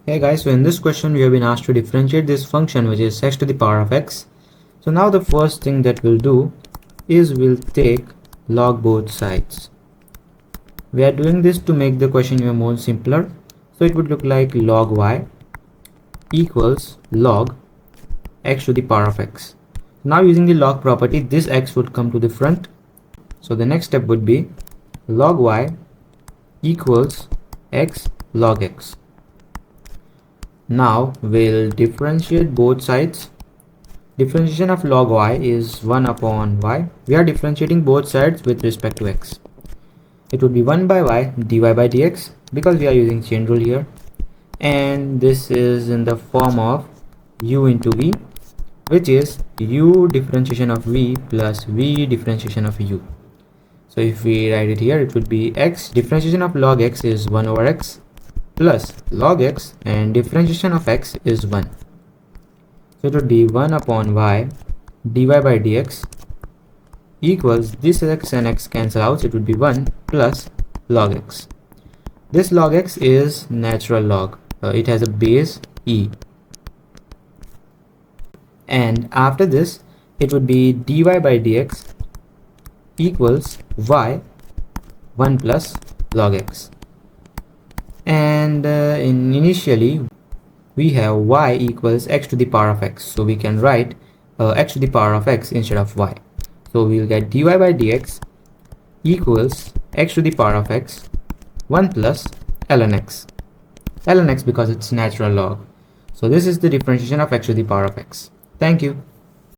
Hey guys, so in this question we have been asked to differentiate this function which is x to the power of x. So now the first thing that we'll do is we'll take log both sides. We are doing this to make the question even more simpler. So it would look like log y equals log x to the power of x. Now using the log property, this x would come to the front. So the next step would be log y equals x log x. Now we'll differentiate both sides. Differentiation of log y is 1 upon y. We are differentiating both sides with respect to x. It would be 1 by y dy by dx because we are using chain rule here. And this is in the form of u into v, which is u differentiation of v plus v differentiation of u. So if we write it here, it would be x differentiation of log x is 1 over x plus log x, and differentiation of x is 1. So it would be 1 upon y dy by dx equals this x and x cancel out, so it would be 1 plus log x. This log x is natural log. It has a base e. And after this, it would be dy by dx equals y 1 plus log x. And initially we have y equals x to the power of x, so we can write x to the power of x instead of y. So we will get dy by dx equals x to the power of x 1 plus ln x. Ln x because it's natural log. So this is the differentiation of x to the power of x. Thank you.